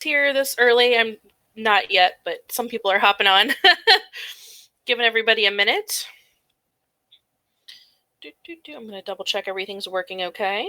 here this early. I'm not yet, but some people are hopping on. Giving everybody a minute. I'm going to double check everything's working okay.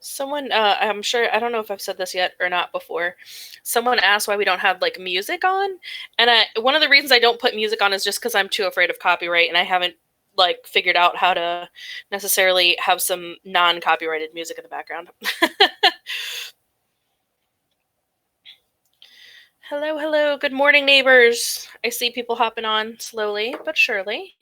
Someone, I'm sure, I don't know if I've said this yet or not before. Someone asked why we don't have like music on, and one of the reasons I don't put music on is just because I'm too afraid of copyright, and I haven't like figured out how to necessarily have some non-copyrighted music in the background. Hello, hello. Good morning, neighbors. I see people hopping on slowly but surely.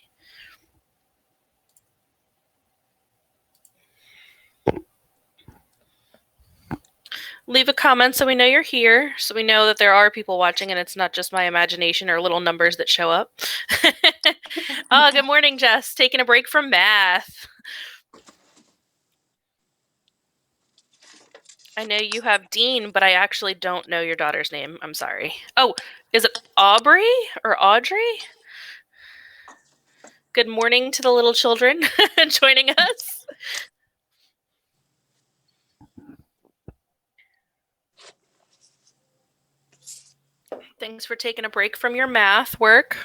Leave a comment so we know you're here, so we know that there are people watching and it's not just my imagination or little numbers that show up. Oh, good morning, Jess. Taking a break from math. I know you have Dean, but I actually don't know your daughter's name. I'm sorry. Oh, is it Aubrey or Audrey? Good morning to the little children joining us. Thanks for taking a break from your math work.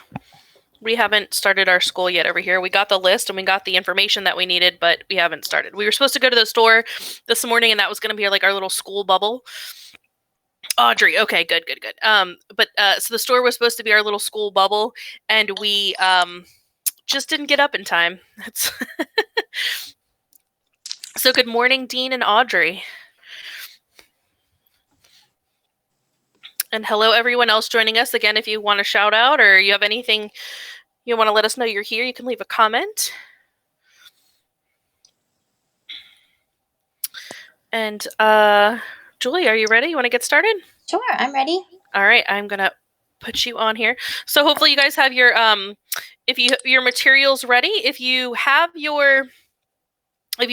We haven't started our school yet over here. We got the list and we got the information that we needed, but we haven't started. We were supposed to go to the store this morning, and that was going to be like our little school bubble. Audrey, okay, good. So the store was supposed to be our little school bubble, and we just didn't get up in time. So good morning, Dean and Audrey. And hello, everyone else joining us. Again, if you want to shout out or you have anything you want to let us know you're here, you can leave a comment. And Julie, are you ready? You want to get started? Sure, I'm ready. All right, I'm going to put you on here. So hopefully you guys have your your materials ready. If you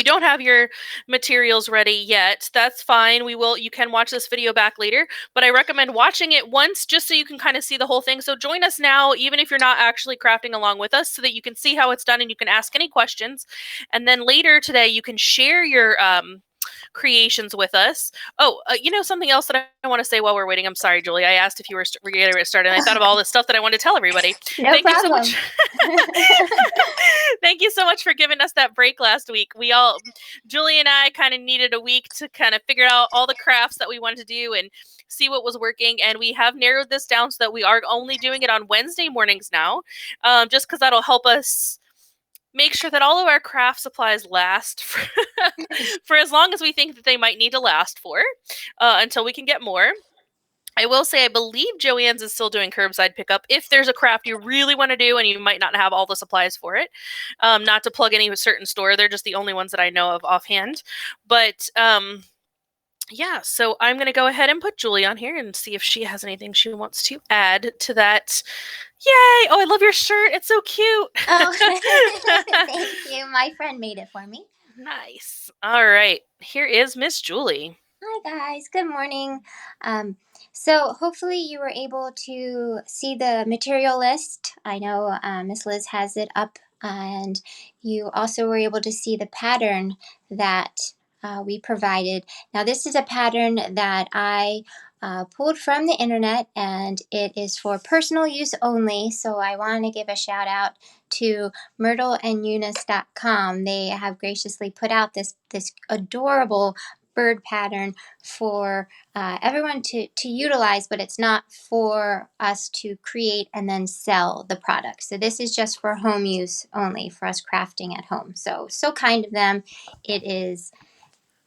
don't have your materials ready yet, that's fine. You can watch this video back later, but I recommend watching it once just so you can kind of see the whole thing. So join us now, even if you're not actually crafting along with us, so that you can see how it's done and you can ask any questions. And then later today, you can share your creations with us. Oh, something else that I want to say while we're waiting. I'm sorry, Julie. I asked if you were ready to get started. And I thought of all this stuff that I wanted to tell everybody. No problem. You so much. Thank you so much for giving us that break last week. Julie and I kind of needed a week to kind of figure out all the crafts that we wanted to do and see what was working. And we have narrowed this down so that we are only doing it on Wednesday mornings now, just because that'll help us make sure that all of our craft supplies last for as long as we think that they might need to last for, until we can get more. I will say I believe Joann's is still doing curbside pickup if there's a craft you really want to do and you might not have all the supplies for it. Not to plug any certain store. They're just the only ones that I know of offhand. But yeah, so I'm going to go ahead and put Julie on here and see if she has anything she wants to add to that. Yay! Oh, I love your shirt. It's so cute. Oh, thank you. My friend made it for me. Nice. All right. Here is Miss Julie. Hi, guys. Good morning. So hopefully you were able to see the material list. I know Miss Liz has it up, and you also were able to see the pattern that we provided. Now, this is a pattern that I pulled from the internet, and it is for personal use only. So I want to give a shout out to myrtleandeunice.com. They have graciously put out this adorable bird pattern for everyone to utilize, but it's not for us to create and then sell the product. So this is just for home use only, for us crafting at home. So kind of them. It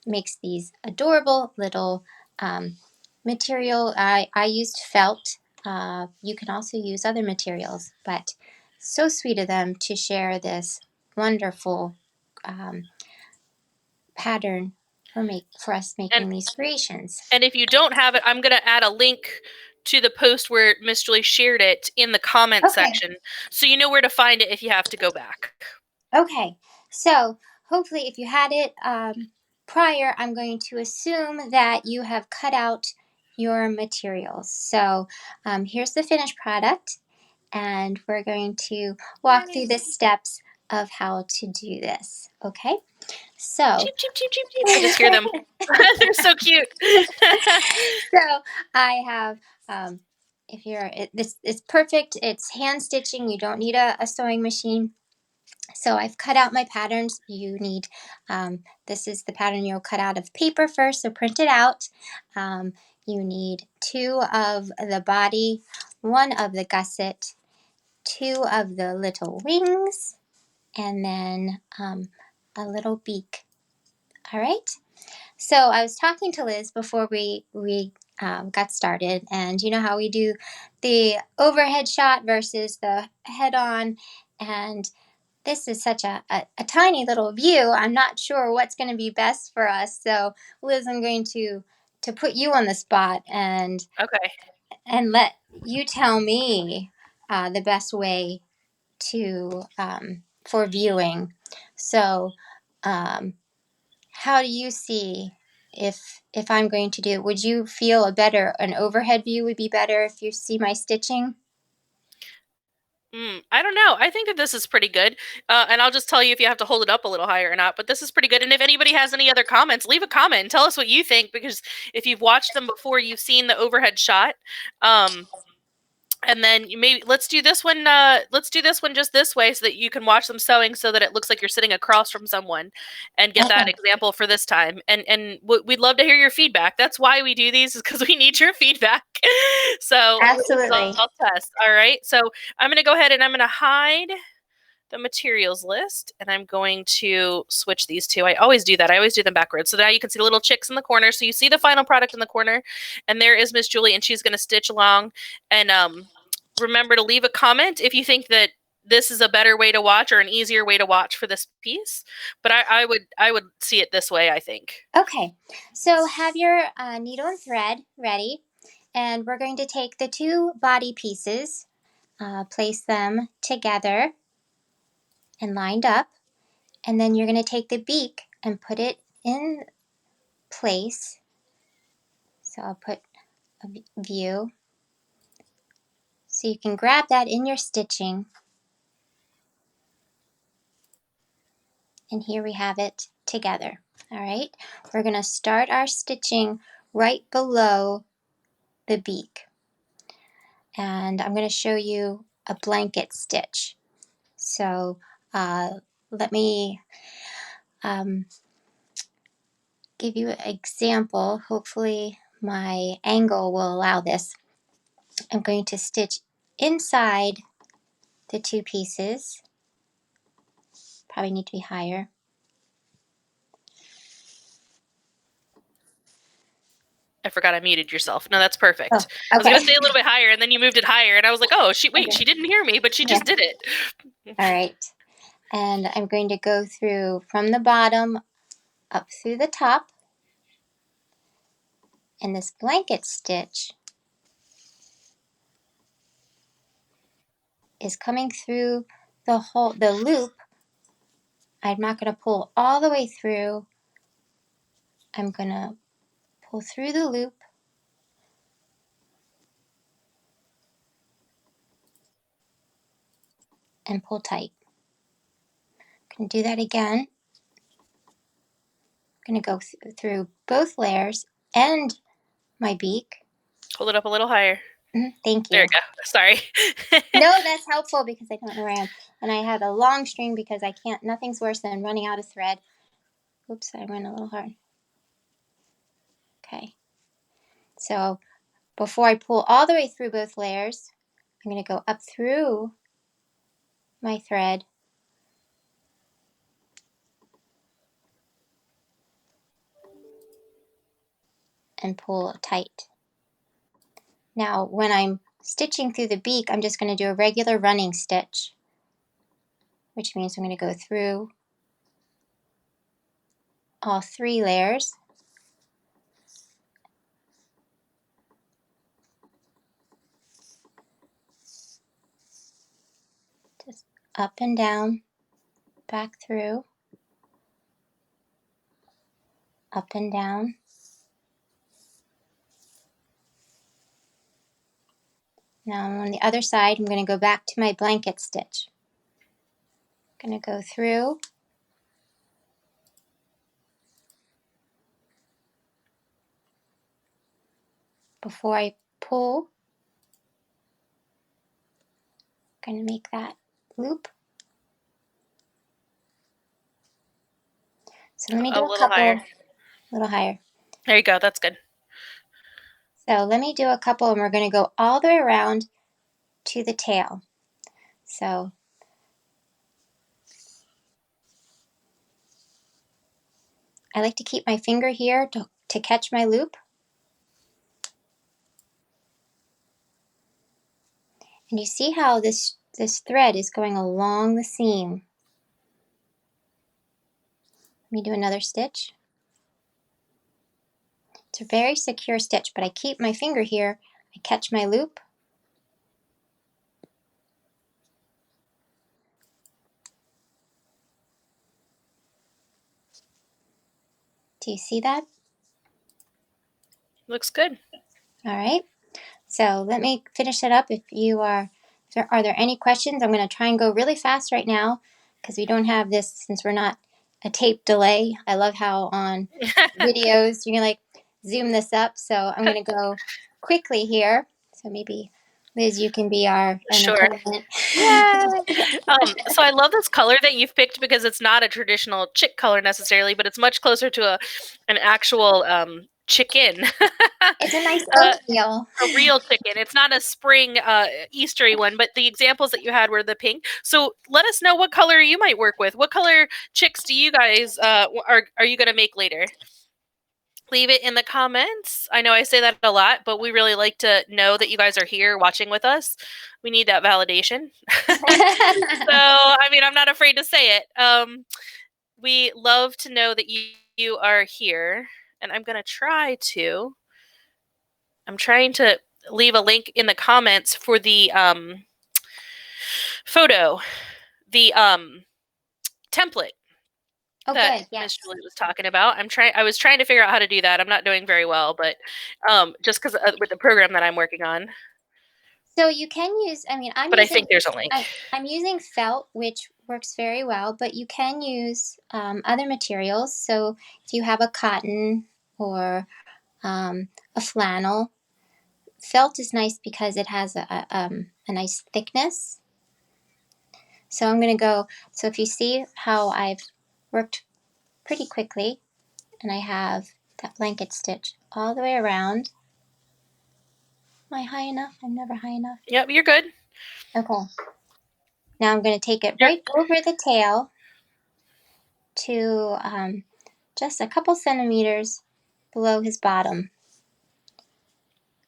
makes these adorable little material. I used felt. You can also use other materials, but so sweet of them to share this wonderful pattern for us making these creations. And if you don't have it, I'm going to add a link to the post where Miss Julie shared it in the comment section, so you know where to find it if you have to go back. Okay, so hopefully if you had it prior, I'm going to assume that you have cut out your materials. So here's the finished product, and we're going to walk through the steps of how to do this. Okay, so Cheep, cheep, cheep, cheep, cheep. I just hear them. They're so cute. so I have if you're this it's perfect. It's hand stitching. You don't need a sewing machine. So I've cut out my patterns. You need, this is the pattern you'll cut out of paper first, so print it out. You need 2 of the body, 1 of the gusset, 2 of the little wings, and then a little beak. All right. So I was talking to Liz before we got started, and you know how we do the overhead shot versus the head on, and this is such a tiny little view. I'm not sure what's going to be best for us. So, Liz, I'm going to put you on the spot and let you tell me the best way to for viewing. So, how do you see if I'm going to do it? Would you feel an overhead view would be better if you see my stitching? I don't know. I think that this is pretty good. And I'll just tell you if you have to hold it up a little higher or not. But this is pretty good. And if anybody has any other comments, leave a comment and tell us what you think. Because if you've watched them before, you've seen the overhead shot. And then maybe let's do this one. Let's do this one just this way so that you can watch them sewing, so that it looks like you're sitting across from someone, and get that Okay. example for this time. And we'd love to hear your feedback. That's why we do these, is because we need your feedback. So Absolutely. I'll test. All right. So I'm going to go ahead and I'm going to hide the materials list, and I'm going to switch these two. I always do that. I always do them backwards. So now you can see the little chicks in the corner. So you see the final product in the corner, and there is Miss Julie, and she's going to stitch along. And remember to leave a comment if you think that this is a better way to watch or an easier way to watch for this piece. But I would see it this way, I think. Okay, so have your needle and thread ready, and we're going to take the 2 body pieces, place them together and lined up, and then you're going to take the beak and put it in place. So I'll put a view, so you can grab that in your stitching, and here we have it together. All right, we're going to start our stitching right below the beak, and I'm going to show you a blanket stitch. So let me give you an example. Hopefully my angle will allow this. I'm going to stitch inside the 2 pieces. Probably need to be higher. I forgot I muted yourself. No, that's perfect. Oh, okay. I was going to say a little bit higher, and then you moved it higher, and I was like, oh, she didn't hear me, but she just did it. All right. And I'm going to go through from the bottom up through the top. And this blanket stitch is coming through the loop. I'm not going to pull all the way through. I'm going to pull through the loop and pull tight. I'm going to do that again. I'm going to go through both layers and my beak. Hold it up a little higher. Thank you. There you go. Sorry. No, that's helpful because I don't know where I am. And I have a long string because I can't, nothing's worse than running out of thread. Oops, I went a little hard. Okay. So before I pull all the way through both layers, I'm going to go up through my thread and pull tight. Now, when I'm stitching through the beak, I'm just going to do a regular running stitch, which means I'm going to go through all 3 layers. Just up and down, back through, up and down, Now on the other side, I'm going to go back to my blanket stitch. I'm going to go through. Before I pull, I'm going to make that loop. So let me do A a little couple, higher. a little higher. There you go. That's good. So let me do a couple, and we're going to go all the way around to the tail. So I like to keep my finger here to catch my loop. And you see how this thread is going along the seam. Let me do another stitch. It's a very secure stitch, but I keep my finger here. I catch my loop. Do you see that? Looks good. All right. So let me finish it up. Are there any questions? I'm going to try and go really fast right now because we don't have this, since we're not a tape delay. I love how on videos you can like zoom this up. So I'm going to go quickly here. So maybe Liz, you can be our Sure. entertainment. Yeah. So I love this color that you've picked because it's not a traditional chick color necessarily, but it's much closer to an actual chicken. It's a nice oatmeal. A real chicken. It's not a spring Eastery one, but the examples that you had were the pink. So let us know what color you might work with. What color chicks do you guys are you going to make later? Leave it in the comments. I know I say that a lot, but we really like to know that you guys are here watching with us. We need that validation. So, I mean, I'm not afraid to say it. We love to know that you are here, and I'm trying to leave a link in the comments for the photo, the template that good. Yes. Miss Julie was talking about. I was trying to figure out how to do that. I'm not doing very well, but just because with the program that I'm working on. So you can use, I think there's a link. I'm using felt, which works very well, but you can use other materials. So if you have a cotton or a flannel, felt is nice because it has a nice thickness. So I'm going to go, so if you see how I've worked pretty quickly, and I have that blanket stitch all the way around. Am I high enough? I'm never high enough. Yep, you're good. Okay. Now I'm going to take it right over the tail to just a couple centimeters below his bottom.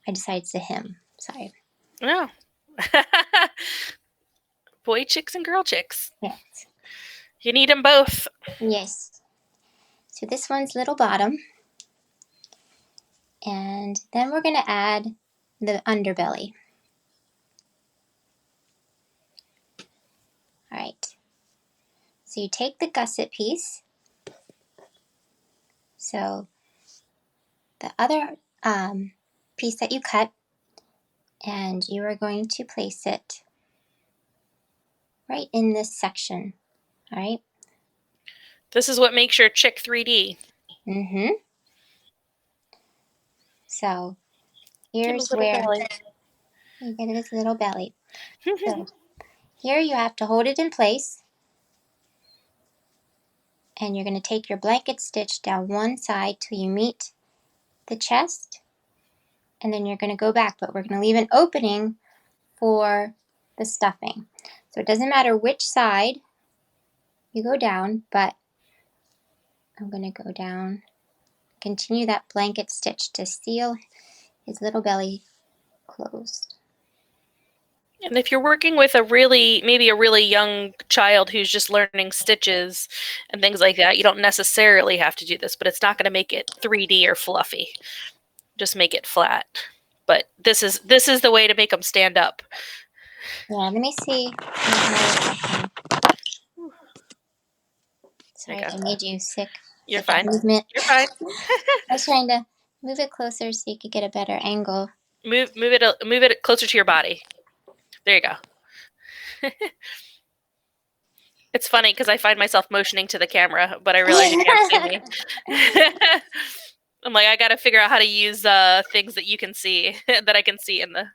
I decided to hem. Sorry. No. Boy chicks and girl chicks. Yes. You need them both. Yes. So this one's little bottom. And then we're going to add the underbelly. All right. So you take the gusset piece. So the other piece that you cut, and you are going to place it right in this section. All right. This is what makes your chick 3D. Mm-hmm. So here's where you get his little belly. So here you have to hold it in place, and you're going to take your blanket stitch down one side till you meet the chest, and then you're going to go back, but we're going to leave an opening for the stuffing. So it doesn't matter which side you go down, but I'm going to go down, continue that blanket stitch to seal his little belly closed. And if you're working with maybe a really young child who's just learning stitches and things like that, you don't necessarily have to do this, but it's not going to make it 3D or fluffy. Just make it flat. But this is the way to make them stand up. Yeah, let me see. Sorry, I made you sick. You're fine. Movement. You're fine. I was trying to move it closer so you could get a better angle. Move it closer to your body. There you go. It's funny because I find myself motioning to the camera, but I realize you can't see me. I'm like, I gotta figure out how to use things that you can see that I can see in the.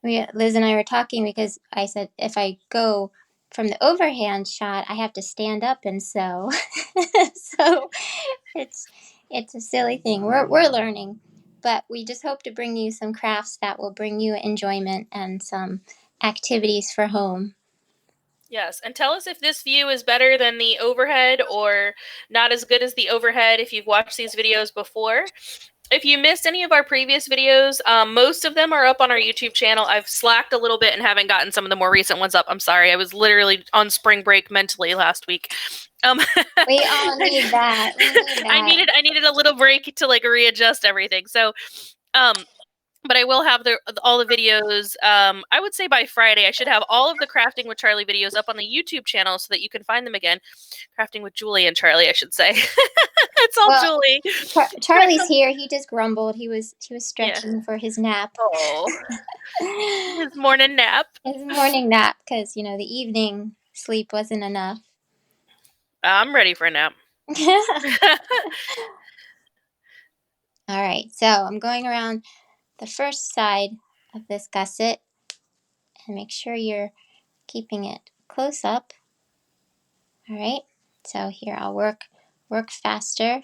Liz and I were talking because I said if I go from the overhand shot, I have to stand up and sew. So it's a silly thing. We're learning, but we just hope to bring you some crafts that will bring you enjoyment and some activities for home. Yes, and tell us if this view is better than the overhead or not as good as the overhead if you've watched these videos before. If you missed any of our previous videos, most of them are up on our YouTube channel. I've slacked a little bit and haven't gotten some of the more recent ones up. I'm sorry. I was literally on spring break mentally last week. We all need that. We need that. I needed a little break to like readjust everything. So, but I will have all the videos. I would say by Friday, I should have all of the Crafting with Charlie videos up on the YouTube channel so that you can find them again. Crafting with Julie and Charlie, I should say. It's all Julie. Charlie's here. He just grumbled. He was stretching for his nap. Oh, his morning nap. His morning nap because the evening sleep wasn't enough. I'm ready for a nap. All right, so I'm going around the first side of this gusset and make sure you're keeping it close up. All right, so here I'll work faster.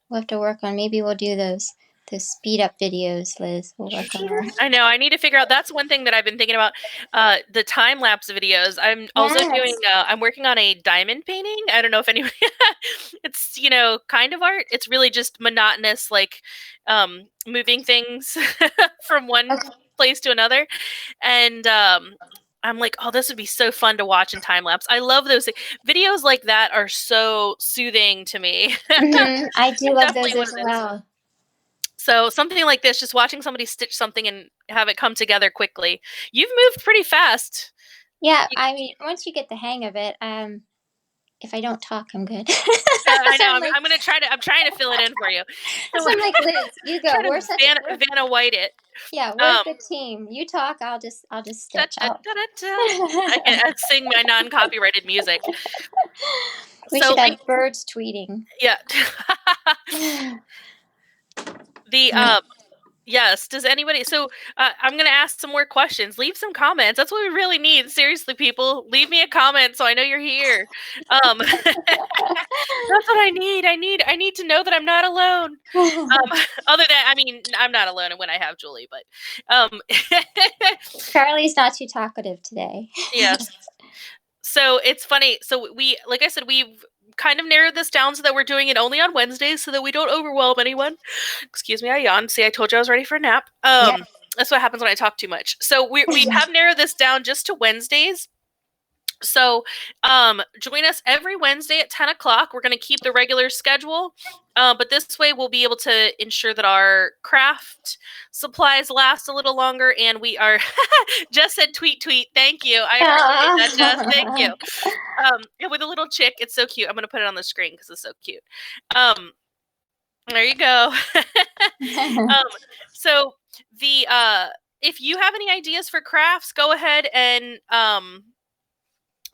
We'll have to work on, maybe we'll do those speed up videos, Liz. We'll work on that. I know. I need to figure out. That's one thing that I've been thinking about. The time lapse videos. I'm also doing. I'm working on a diamond painting. I don't know if anybody. It's kind of art. It's really just monotonous, like moving things from one place to another, and I'm like, oh, this would be so fun to watch in time lapse. I love those videos like that. Are so soothing to me. I do love those as well. So something like this, just watching somebody stitch something and have it come together quickly. You've moved pretty fast. Yeah, I mean, once you get the hang of it, if I don't talk, I'm good. I know. I'm gonna try to. I'm trying to fill it in for you. So I'm like, Liz, you go. We're Vanna White it. Yeah, we're a good team. You talk, I'll just stitch out. I can sing my non-copyrighted music. We should have birds tweeting. Yeah. Yes. Does anybody? So I'm going to ask some more questions. Leave some comments. That's what we really need. Seriously, people, leave me a comment so I know you're here. That's what I need. I need to know that I'm not alone. Other than, I mean, I'm not alone when I have Julie, but Charlie's not too talkative today. Yes. So it's funny. So like I said, we've kind of narrowed this down so that we're doing it only on Wednesdays so that we don't overwhelm anyone. Excuse me, I yawned. See, I told you I was ready for a nap. That's what happens when I talk too much. So we have narrowed this down just to Wednesdays. So join us every Wednesday at 10 o'clock. We're going to keep the regular schedule, but this way we'll be able to ensure that our craft supplies last a little longer. And we are Jess said tweet. Thank you. I appreciate that, Jess. Thank you. With a little chick. It's so cute. I'm going to put it on the screen because it's so cute. There you go. So if you have any ideas for crafts, go ahead and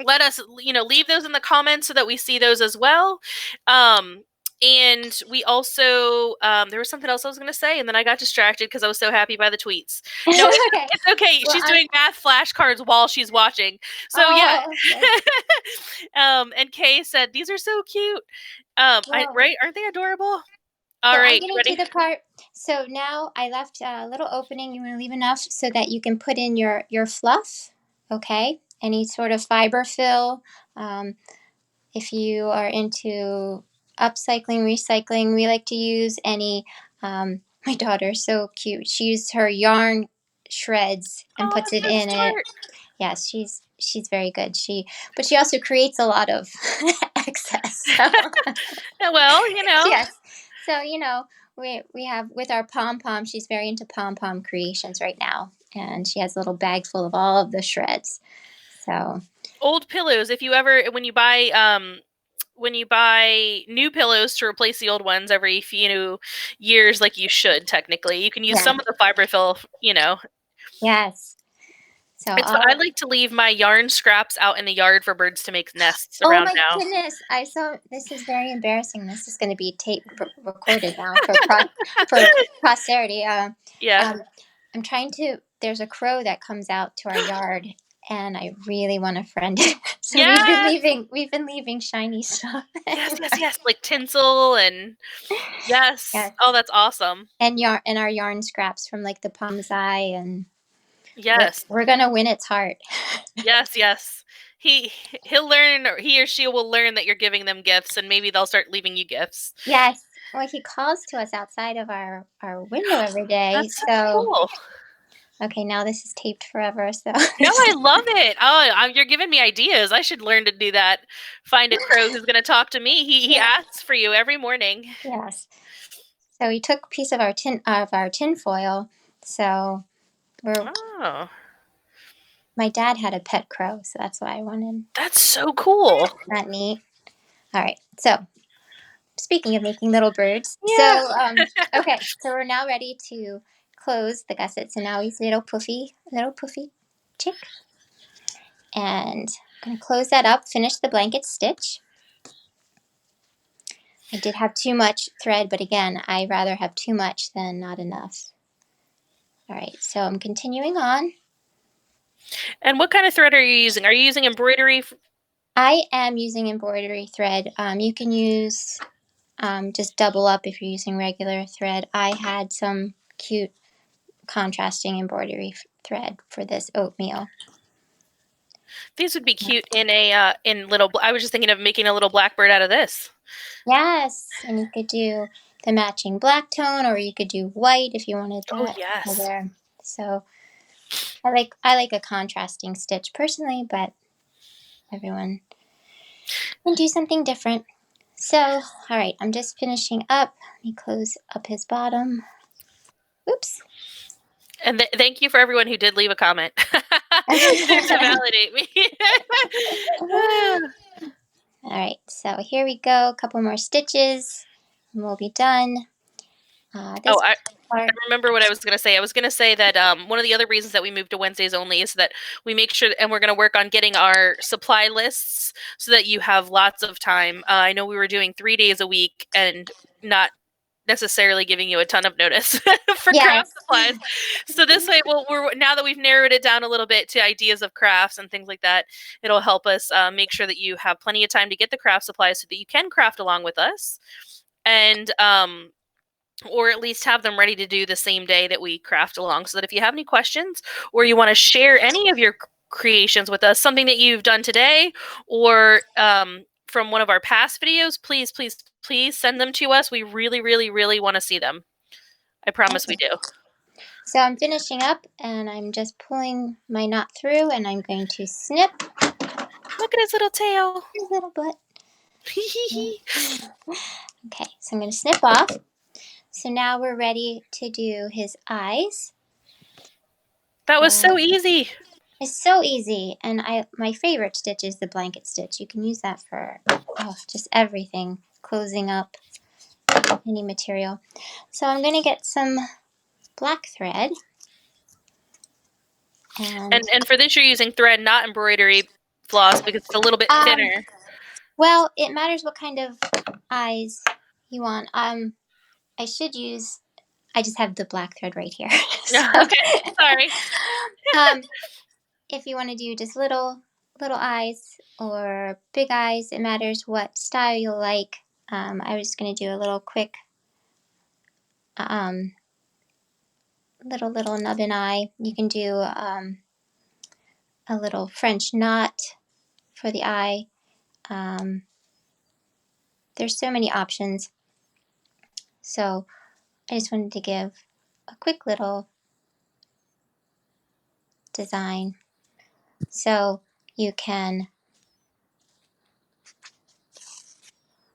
let us, leave those in the comments so that we see those as well. And we also, there was something else I was going to say, and then I got distracted because I was so happy by the tweets. No, it's okay. Well, she's doing math flashcards while she's watching. So yeah. And Kay said, these are so cute. Right? Aren't they adorable? All right. I'm getting to the part. So now I left a little opening. You want to leave enough so that you can put in your fluff. Okay. Any sort of fiber fill. If you are into upcycling, recycling, we like to use any, my daughter's so cute. She used her yarn shreds and puts it in it. Yes, she's very good. But she also creates a lot of excess. So. Well, Yes. So, we have with our pom-pom, she's very into pom-pom creations right now. And she has a little bag full of all of the shreds. So old pillows, if you ever when you buy new pillows to replace the old ones every few years, like you should technically, you can use Yeah. some of the fiberfill, Yes. So I like to leave my yarn scraps out in the yard for birds to make nests oh around my now. goodness! I saw this is very embarrassing. This is going to be recorded now for posterity. Yeah. I'm trying to. There's a crow that comes out to our yard, and I really want to friend it. So Yeah. we've been leaving shiny stuff. Yes, like tinsel and yes. Yes, Oh, that's awesome. and our yarn scraps from like the Pom's Eye, and Yes. we're gonna win its heart. Yes. He'll learn, or he or she will learn that you're giving them gifts, and maybe they'll start leaving you gifts. Yes. Well, he calls to us outside of our window every day. That's so So cool. okay, now this is taped forever. So No, I love it. Oh, you're giving me ideas. I should learn to do that. Find a crow who's going to talk to me. He yeah. asks for you every morning. Yes. So we took a piece of our tin foil. So we're Oh, my dad had a pet crow, so that's why I wanted that's so cool. that neat. All right. So speaking of making little birds, Yeah. so okay, so we're now ready to close the gusset. So now he's little puffy chick, and I'm gonna close that up. Finish the blanket stitch. I did have too much thread, but again, I rather have too much than not enough. All right, so I'm continuing on. And what kind of thread are you using? Are you using embroidery? I am using embroidery thread. You can use just double up if you're using regular thread. I had some cute contrasting embroidery thread for this oatmeal. These would be cute in a in little. I was just thinking of making a little blackbird out of this. Yes, and you could do the matching black tone, or you could do white if you wanted Oh that yes. color. So I like a contrasting stitch personally, but everyone can do something different. So, all right, I'm just finishing up. Let me close up his bottom. Oops. And thank you for everyone who did leave a comment to validate me. All right, so here we go. A couple more stitches, and we'll be done. I remember what I was going to say. I was going to say that one of the other reasons that we moved to Wednesdays only is that we make sure, and we're going to work on getting our supply lists so that you have lots of time. I know we were doing 3 days a week and not necessarily giving you a ton of notice for craft supplies. So this way, we're now that we've narrowed it down a little bit to ideas of crafts and things like that, it'll help us make sure that you have plenty of time to get the craft supplies so that you can craft along with us, and or at least have them ready to do the same day that we craft along, so that if you have any questions or you want to share any of your creations with us, something that you've done today or from one of our past videos, please send them to us. We really want to see them. I promise we do. So I'm finishing up, and I'm just pulling my knot through, and I'm going to snip. Look at his little tail. His little butt. Okay, so I'm going to snip off. So now we're ready to do his eyes. That was so easy. It's so easy, and my favorite stitch is the blanket stitch. You can use that for just everything, closing up any material. So I'm going to get some black thread. And for this you're using thread, not embroidery floss, because it's a little bit thinner. Well, it matters what kind of eyes you want. I just have the black thread right here. So, okay, sorry. If you want to do just little eyes or big eyes, it matters what style you like. I was just going to do a little quick little nubbin eye. You can do a little French knot for the eye. There's so many options. So I just wanted to give a quick little design so you can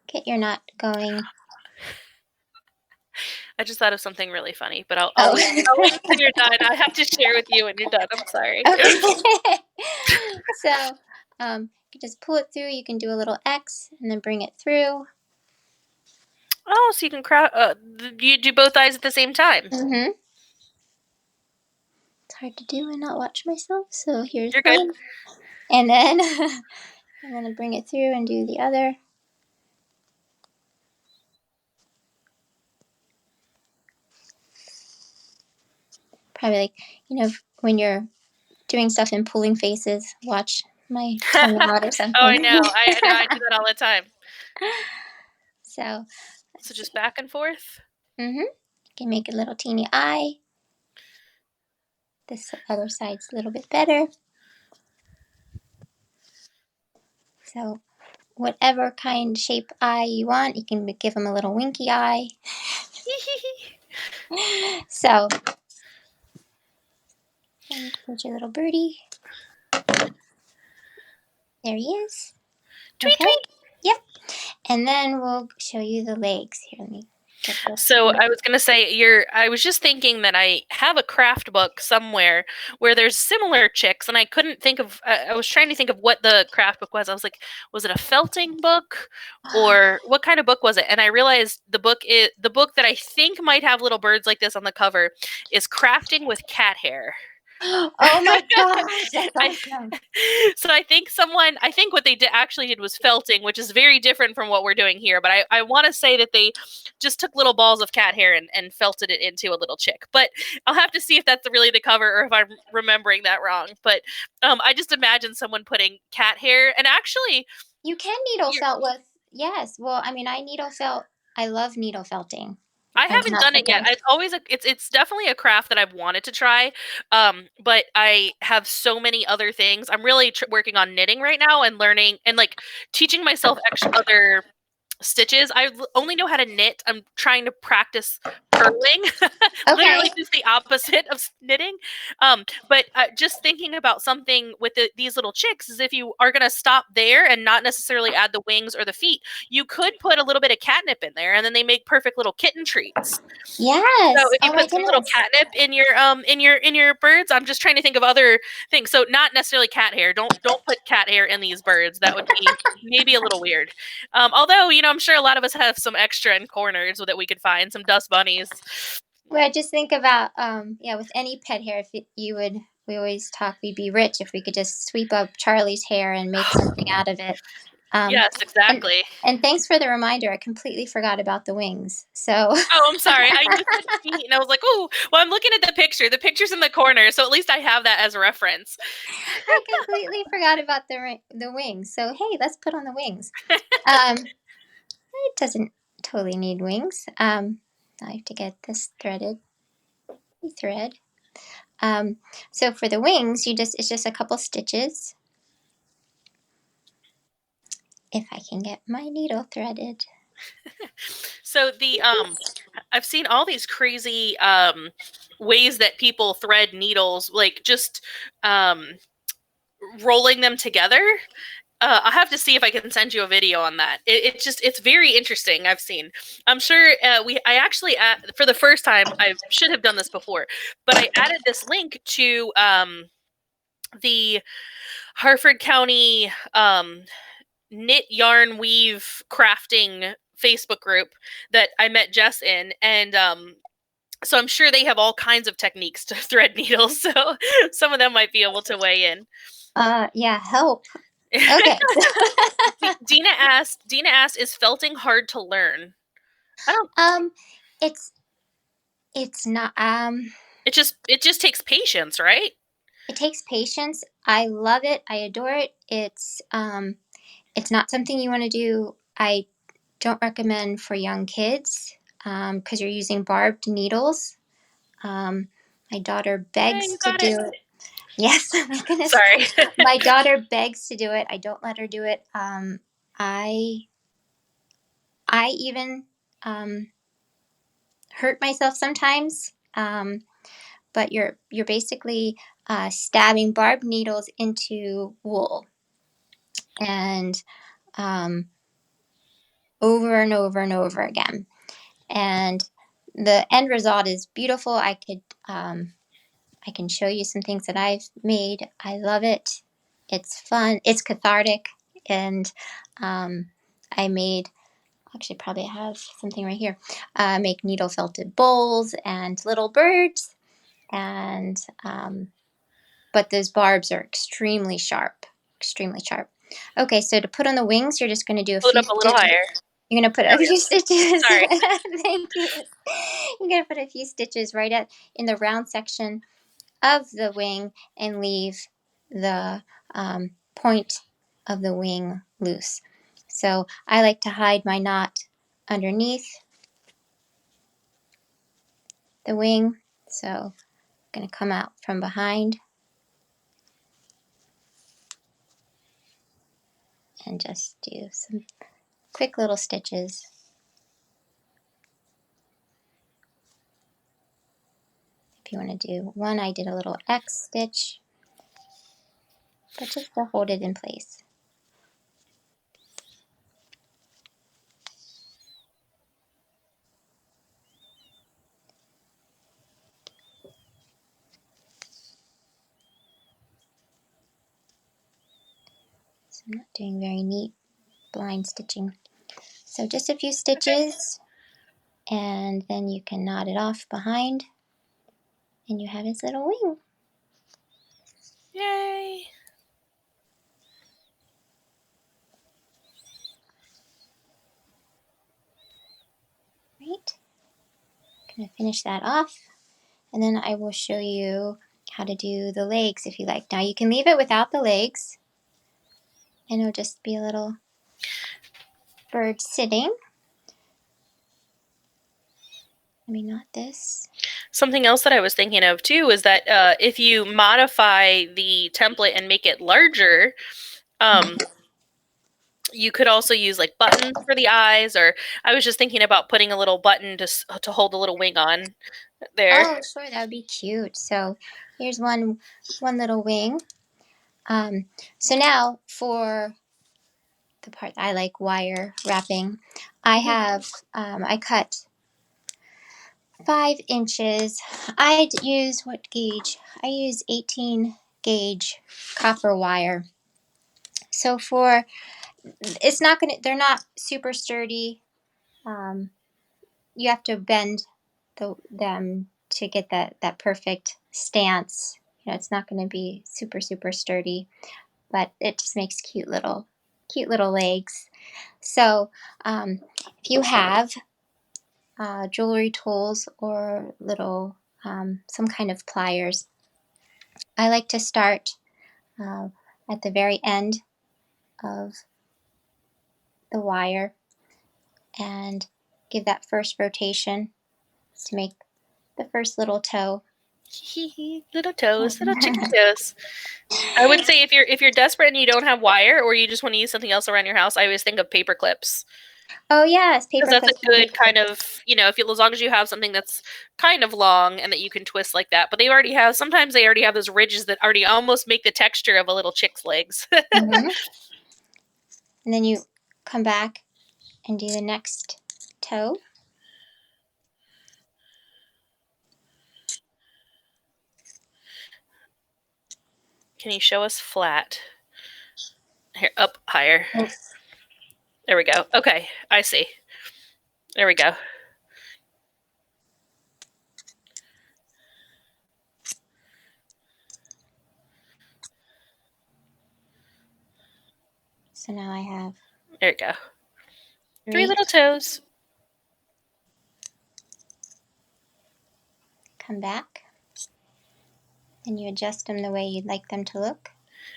get your knot going. I just thought of something really funny, but I'll wait until you're done. I have to share with you when you're done. I'm sorry. Okay. So You can just pull it through. You can do a little X and then bring it through. Oh, so you can you do both eyes at the same time. Mm-hmm. It's hard to do and not watch myself. So here's You're good. one. And then I'm going to bring it through and do the other. Probably like, when you're doing stuff and pulling faces, watch my tongue out or something. Oh, I know. I know. I do that all the time. So just back and forth. You can make a little teeny eye. This other side's a little bit better. So whatever kind shape eye you want, you can give them a little winky eye. So there's your little birdie. There he is. Tweet, tweet. Yep. And then we'll show you the legs. Here, let me get this. So I was gonna say, I was just thinking that I have a craft book somewhere where there's similar chicks, and I couldn't think of. I was trying to think of what the craft book was. I was like, was it a felting book, or what kind of book was it? And I realized the book that I think might have little birds like this on the cover is Crafting with Cat Hair. Oh my gosh, that's awesome. So I think what they actually did was felting, which is very different from what we're doing here. But I want to say that they just took little balls of cat hair and felted it into a little chick. But I'll have to see if that's really the cover or if I'm remembering that wrong. But I just imagine someone putting cat hair, and actually you can needle felt with, yes. Well, I mean, I love needle felting. I haven't done it yet. It's always it's definitely a craft that I've wanted to try, but I have so many other things. I'm really working on knitting right now and learning and like teaching myself other stitches. I only know how to knit. I'm trying to practice purling. Literally just the opposite of knitting. But just thinking about something with these little chicks is if you are going to stop there and not necessarily add the wings or the feet, you could put a little bit of catnip in there, and then they make perfect little kitten treats. Yes. So if you put some little catnip in your birds, I'm just trying to think of other things. So not necessarily cat hair. Don't put cat hair in these birds. That would be maybe a little weird. Although I'm sure a lot of us have some extra in corners that we could find, some dust bunnies. Well, I just think about with any pet hair, we always talk we'd be rich if we could just sweep up Charlie's hair and make something out of it. Yes, exactly. And thanks for the reminder. I completely forgot about the wings. So. Oh, I'm sorry. I just didn't see, and I was like, oh, well, I'm looking at the picture. The picture's in the corner, so at least I have that as a reference. I completely forgot about the wings. So hey, let's put on the wings. It doesn't totally need wings. I have to get this threaded. Thread. So for the wings, it's just a couple stitches. If I can get my needle threaded. So I've seen all these crazy ways that people thread needles, like just rolling them together. I'll have to see if I can send you a video on that. It's very interesting. I've seen. I'm sure I actually for the first time, I should have done this before, but I added this link to the Harford County knit yarn weave crafting Facebook group that I met Jess in, and so I'm sure they have all kinds of techniques to thread needles. So some of them might be able to weigh in. Yeah, help. Okay. Dina asked, is felting hard to learn? I don't. It's not. It just takes patience, right? It takes patience. I love it. I adore it. It's not something you want to do. I don't recommend for young kids because you're using barbed needles. My daughter begs to do it. Yes, oh my goodness. Sorry. My daughter begs to do it. I don't let her do it. I even hurt myself sometimes. But you're basically stabbing barbed needles into wool, and over and over and over again. And the end result is beautiful. I can show you some things that I've made. I love it. It's fun. It's cathartic, and I made. Actually, probably have something right here. Make needle felted bowls and little birds, and but those barbs are extremely sharp. Extremely sharp. Okay, so to put on the wings, you're just going to do a Hold few up a little stitches. higher. You're going to put There a we few go. stitches. Sorry. Thank you. You're going to put a few stitches right in the round section of the wing and leave the point of the wing loose. So I like to hide my knot underneath the wing. So I'm going to come out from behind and just do some quick little stitches. If you want to do one, I did a little X stitch, but just to hold it in place. So I'm not doing very neat blind stitching. So just a few stitches, and then you can knot it off behind, and you have his little wing. Yay! Right? Gonna finish that off, and then I will show you how to do the legs if you like. Now you can leave it without the legs, and it'll just be a little bird sitting. Let me knot this. Something else that I was thinking of too is that if you modify the template and make it larger, you could also use like buttons for the eyes, or I was just thinking about putting a little button to hold a little wing on there. Oh, sure, that would be cute. So here's one little wing. So now for the part I like, wire wrapping, I have I cut 5 inches. I'd use what gauge? I use 18 gauge copper wire. So for it's not gonna. They're not super sturdy. You have to bend them to get that perfect stance. You know, it's not going to be super sturdy, but it just makes cute little legs. So if you have jewelry tools or little some kind of pliers, I like to start at the very end of the wire and give that first rotation to make the first little toe. Little toes, little chicken toes. I would say if you're desperate and you don't have wire, or you just want to use something else around your house, I always think of paper clips. Oh yes, Because paper that's a clips would be good kind of, if you, as long as you have something that's kind of long and that you can twist like that. But sometimes they already have those ridges that already almost make the texture of a little chick's legs. mm-hmm. And then you come back and do the next toe. Can you show us flat? Here, up higher. Oh. There we go. Okay, I see. There we go. So now I have There we go. 3 little toes. Come back. And you adjust them the way you'd like them to look.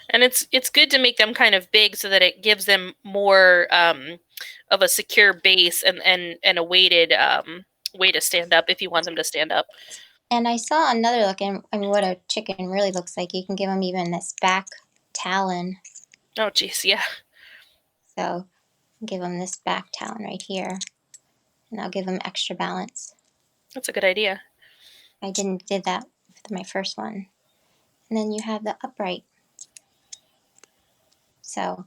And it's good to make them kind of big so that it gives them more of a secure base and a weighted way to stand up if you want them to stand up. And I saw another look, and I mean, what a chicken really looks like. You can give them even this back talon. Oh, geez, yeah. So give them this back talon right here, and I'll give them extra balance. That's a good idea. I did that with my first one. And then you have the upright. So.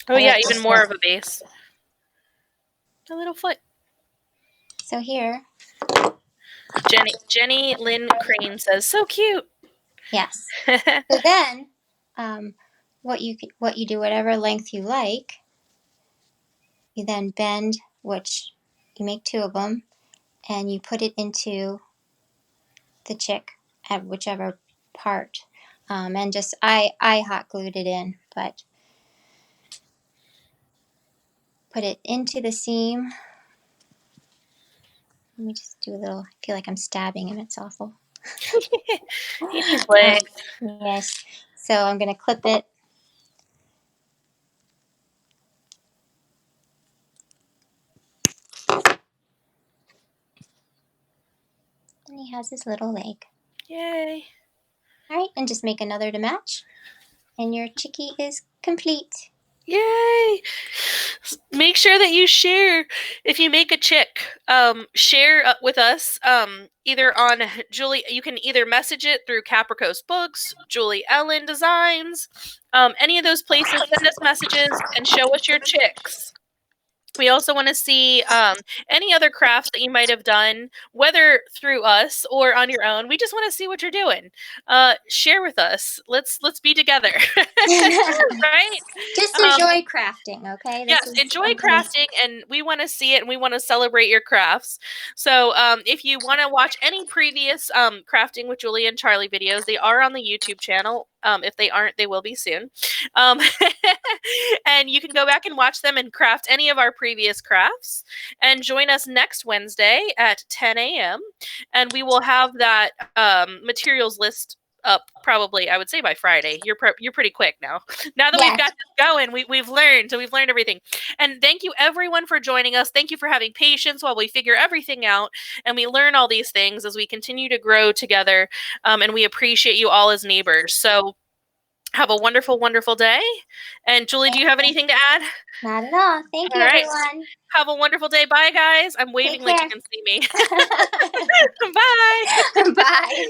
Oh yeah, even more of a base. A little foot. So here. Jenny Lynn Crane says, so cute. Yes. So then, what you do, whatever length you like. You then bend, which you make 2 of them, and you put it into the chick at whichever part. And just I hot glued it in, but put it into the seam. Let me just do a little. I feel like I'm stabbing him. It's awful. He needs legs. Yes. So I'm gonna clip it. And he has his little leg. Yay. All right, and just make another to match, and your chickie is complete. Yay! Make sure that you share if you make a chick. Share with us. Either on Julie, you can either message it through Capricos Books, Julie Ellen Designs, any of those places. Send us messages and show us your chicks. We also want to see any other crafts that you might have done, whether through us or on your own. We just want to see what you're doing. Share with us. Let's be together, right? Just enjoy crafting, okay? Yes, enjoy crafting, and we want to see it, and we want to celebrate your crafts. So if you want to watch any previous Crafting with Julie and Charlie videos, they are on the YouTube channel. If they aren't, they will be soon. And you can go back and watch them and craft any of our previous crafts. And join us next Wednesday at 10 a.m. And we will have that materials list up probably, I would say, by Friday. You're pretty quick now. Now that we've got this going, we've learned everything. And thank you everyone for joining us. Thank you for having patience while we figure everything out and we learn all these things as we continue to grow together. And we appreciate you all as neighbors. So have a wonderful, wonderful day. And Julie, do you have anything to add? Not at all. Thank you, everyone. Have a wonderful day. Bye, guys. I'm waving like you can see me. Bye. Bye.